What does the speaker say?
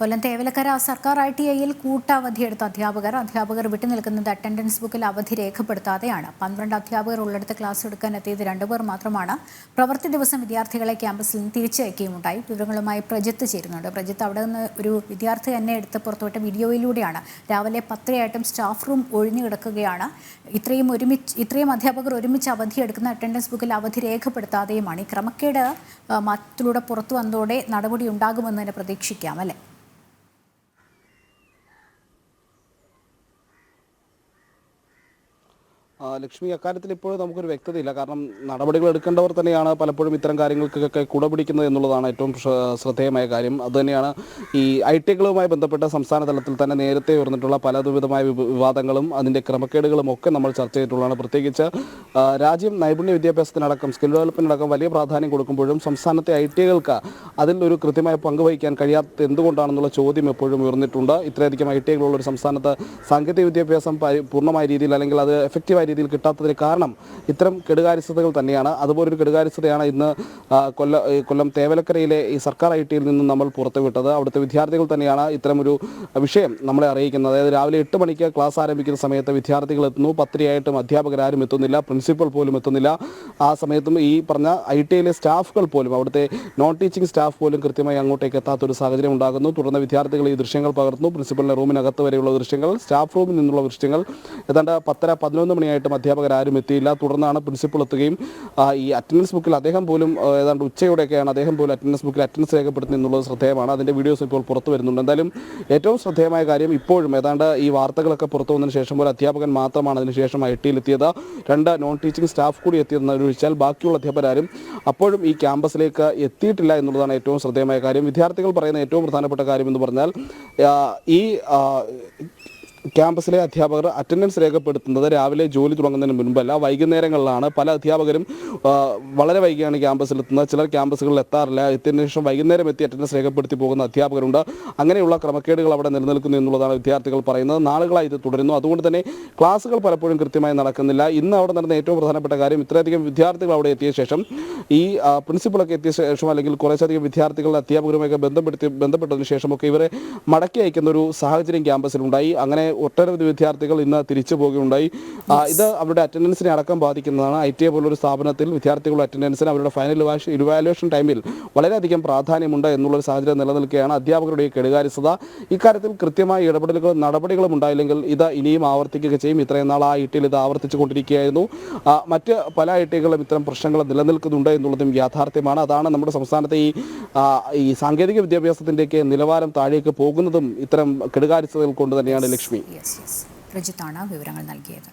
കൊല്ലം തേവലക്കര സർക്കാർ ITIയിൽ കൂട്ടവധിയെടുത്ത അധ്യാപകർ വിട്ടുനിൽക്കുന്നത് അറ്റൻഡൻസ് ബുക്കിൽ അവധി രേഖപ്പെടുത്താതെയാണ്. 12 അധ്യാപകർ ഉള്ളിടത്ത് ക്ലാസ് എടുക്കാൻ എത്തിയത് 2 പേർ മാത്രമാണ്. പ്രവൃത്തി ദിവസം വിദ്യാർത്ഥികളെ ക്യാമ്പസിൽ നിന്ന് തിരിച്ചയക്കുകയുണ്ടായി. വിവരങ്ങളുമായി പ്രജിത്ത് ചേരുന്നുണ്ട്. പ്രജിത്ത്, അവിടെ നിന്ന് ഒരു വിദ്യാർത്ഥി തന്നെ എടുത്ത് പുറത്തുവിട്ട വീഡിയോയിലൂടെയാണ് രാവിലെ 10-ആയിട്ടും സ്റ്റാഫ് റൂം ഒഴിഞ്ഞു കിടക്കുകയാണ്. ഇത്രയും അധ്യാപകർ ഒരുമിച്ച് അവധിയെടുക്കുന്ന അറ്റൻഡൻസ് ബുക്കിൽ അവധി രേഖപ്പെടുത്താതെയുമാണ്. ഈ ക്രമക്കേട് മറ്റിലൂടെ പുറത്തു വന്നതോടെ നടപടി ഉണ്ടാകുമെന്ന് തന്നെ പ്രതീക്ഷിക്കാം, അല്ലേ? ലക്ഷ്മി, അക്കാര്യത്തിൽ ഇപ്പോഴും നമുക്കൊരു വ്യക്തതയില്ല. കാരണം നടപടികൾ എടുക്കേണ്ടവർ തന്നെയാണ് പലപ്പോഴും ഇത്തരം കാര്യങ്ങൾക്കൊക്കെ കുടപിടിക്കുന്നത് എന്നുള്ളതാണ് ഏറ്റവും ശ്രദ്ധേയമായ കാര്യം. അതുതന്നെയാണ് ഈ ITകളുമായി ബന്ധപ്പെട്ട സംസ്ഥാന തലത്തിൽ തന്നെ നേരത്തെ ഉയർന്നിട്ടുള്ള പലവിധമായ വിവാദങ്ങളും അതിൻ്റെ ക്രമക്കേടുകളും ഒക്കെ നമ്മൾ ചർച്ച ചെയ്തിട്ടുള്ളതാണ്. പ്രത്യേകിച്ച് രാജ്യം നൈപുണ്യ വിദ്യാഭ്യാസത്തിനടക്കം സ്കിൽ ഡെവലപ്മെൻറ്റിനടക്കം വലിയ പ്രാധാന്യം കൊടുക്കുമ്പോഴും സംസ്ഥാനത്തെ ITകൾക്ക് അതിൽ ഒരു കൃത്യമായ പങ്കുവഹിക്കാൻ കഴിയാത്തത് എന്തുകൊണ്ടാണെന്നുള്ള ചോദ്യം എപ്പോഴും ഉയർന്നിട്ടുണ്ട്. ഇത്രയധികം ITകളുള്ള ഒരു സംസ്ഥാനത്ത് സാങ്കേതിക വിദ്യാഭ്യാസം പൂർണ്ണമായ രീതിയിൽ അല്ലെങ്കിൽ അത് എഫക്റ്റീവായ രീതിയിൽ കിട്ടാത്തതിന് കാരണം ഇത്തരം കെടുകാര്യസ്ഥതകൾ തന്നെയാണ്. അതുപോലൊരു കെടുകാര്യസ്ഥതയാണ് ഇന്ന് കൊല്ലം തേവലക്കരയിലെ ഈ സർക്കാർ ITയിൽ നിന്നും നമ്മൾ പുറത്തുവിട്ടത്. അവിടുത്തെ വിദ്യാർത്ഥികൾ തന്നെയാണ് ഇത്തരമൊരു വിഷയം നമ്മളെ അറിയിക്കുന്നത്. അതായത് രാവിലെ 8 മണിക്ക് ക്ലാസ് ആരംഭിക്കുന്ന സമയത്ത് വിദ്യാർത്ഥികൾ എത്തുന്നു. 10-ആയിട്ടും അധ്യാപകരാരും എത്തുന്നില്ല, പ്രിൻസിപ്പൽ പോലും എത്തുന്നില്ല. ആ സമയത്തും ഈ പറഞ്ഞ ITയിലെ സ്റ്റാഫുകൾ പോലും, അവിടുത്തെ നോൺ ടീച്ചിങ് സ്റ്റാഫ് പോലും കൃത്യമായി അങ്ങോട്ടേക്ക് എത്താത്തൊരു സാഹചര്യം ഉണ്ടാകുന്നു. തുടർന്ന് വിദ്യാർത്ഥികൾ ഈ ദൃശ്യങ്ങൾ പകർത്തുന്നു. പ്രിൻസിപ്പലിൻ്റെ റൂമിനകത്ത് വരെയുള്ള ദൃശ്യങ്ങൾ, സ്റ്റാഫ് റൂമിൽ നിന്നുള്ള ദൃശ്യങ്ങൾ. ഏതാണ്ട് 10-11 മണിയായിട്ടും അധ്യാപകരാരും എത്തിയില്ല. തുടർന്നാണ് പ്രിൻസിപ്പൾ എത്തുകയും ഈ അറ്റൻഡൻസ് ബുക്കിൽ അദ്ദേഹം പോലും ഏതാണ്ട് ഉച്ചയോടെയൊക്കെയാണ് അദ്ദേഹം പോലും അറ്റൻഡൻസ് ബുക്കിൽ അറ്റൻഡൻസ് രേഖപ്പെടുത്തി എന്നുള്ളത് ശ്രദ്ധേയമാണ്. അതിൻ്റെ വീഡിയോസ് ഇപ്പോൾ പുറത്തു വരുന്നുണ്ട്. എന്തായാലും ഏറ്റവും ശ്രദ്ധേയമായ കാര്യം ഇപ്പോഴും ഏതാണ്ട് ഈ വാർത്തകളൊക്കെ പുറത്തു വന്നതിന് ശേഷം ഒരു അധ്യാപകൻ മാത്രമാണ് അതിനുശേഷം ITയിലെത്തിയത്. 2 നോൺ ടീച്ചിങ് സ്റ്റാഫ് കൂടി എത്തിയതെന്ന് ഒഴിച്ചാൽ ബാക്കിയുള്ള അധ്യാപകരാരും അപ്പോഴും ഈ ക്യാമ്പസിലേക്ക് എത്തിയിട്ടില്ല എന്നുള്ളതാണ് ഏറ്റവും ശ്രദ്ധേയമായ കാര്യം. വിദ്യാർത്ഥികൾ പറയുന്ന ഏറ്റവും പ്രധാനപ്പെട്ട കാര്യം എന്ന് പറഞ്ഞാൽ ഈ ക്യാമ്പസിലെ അധ്യാപകർ അറ്റൻഡൻസ് രേഖപ്പെടുത്തുന്നത് രാവിലെ ജോലി തുടങ്ങുന്നതിന് മുൻപല്ല, വൈകുന്നേരങ്ങളിലാണ്. പല അധ്യാപകരും വളരെ വൈകിയാണ് ക്യാമ്പസിലെത്തുന്നത്. ചിലർ ക്യാമ്പസുകളിൽ എത്താറില്ല. എത്തിയതിനു ശേഷം വൈകുന്നേരം എത്തി അറ്റൻഡൻസ് രേഖപ്പെടുത്തി പോകുന്ന അധ്യാപകരുണ്ട്. അങ്ങനെയുള്ള ക്രമക്കേടുകൾ അവിടെ നിലനിൽക്കുന്നു എന്നുള്ളതാണ് വിദ്യാർത്ഥികൾ പറയുന്നത്. നാളുകളായി ഇത് തുടരുന്നു. അതുകൊണ്ട് തന്നെ ക്ലാസ്സുകൾ പലപ്പോഴും കൃത്യമായി നടക്കുന്നില്ല. ഇന്ന് അവിടെ നടന്ന ഏറ്റവും പ്രധാനപ്പെട്ട കാര്യം, ഇത്രയധികം വിദ്യാർത്ഥികൾ അവിടെ എത്തിയ ശേഷം ഈ പ്രിൻസിപ്പളൊക്കെ എത്തിയ ശേഷം അല്ലെങ്കിൽ കുറച്ചധികം വിദ്യാർത്ഥികൾ അധ്യാപകരുമൊക്കെ ബന്ധപ്പെട്ടതിന് ശേഷമൊക്കെ ഇവരെ മടക്കി അയക്കുന്ന ഒരു സാഹചര്യം ക്യാമ്പസിലുണ്ടായി. അങ്ങനെ ഒട്ടനവധി വിദ്യാർത്ഥികൾ ഇന്ന് തിരിച്ചു പോകുകയുണ്ടായി. ഇത് അവരുടെ അറ്റൻഡൻസിനെ അടക്കം ബാധിക്കുന്നതാണ്. ITA പോലൊരു സ്ഥാപനത്തിൽ വിദ്യാർത്ഥികളുടെ അറ്റൻഡൻസിന് അവരുടെ ഫൈനൽ ഇവാലുവേഷൻ ടൈമിൽ വളരെയധികം പ്രാധാന്യമുണ്ട് എന്നുള്ളൊരു സാഹചര്യം നിലനിൽക്കുകയാണ്. അധ്യാപകരുടെ കെടുകാര്യസ്ഥത, ഇക്കാര്യത്തിൽ കൃത്യമായ നടപടികളും ഉണ്ടായില്ലെങ്കിൽ ഇത് ഇനിയും ആവർത്തിക്കുക ചെയ്യും. ഇത്രയും നാൾ ITയിൽ ഇത് ആവർത്തിച്ചു കൊണ്ടിരിക്കുകയായിരുന്നു. മറ്റ് പല ITകളും ഇത്തരം പ്രശ്നങ്ങൾ നിലനിൽക്കുന്നുണ്ട് എന്നുള്ളതും യാഥാർത്ഥ്യമാണ്. അതാണ് നമ്മുടെ സംസ്ഥാനത്തെ ഈ സാങ്കേതിക വിദ്യാഭ്യാസത്തിൻ്റെയൊക്കെ നിലവാരം താഴേക്ക് പോകുന്നതും ഇത്തരം കെടുകാര്യസ്ഥതകൾ കൊണ്ട് തന്നെയാണ്. ലക്ഷ്മി, പ്രജിത്താണ് വിവരങ്ങൾ നൽകിയത്.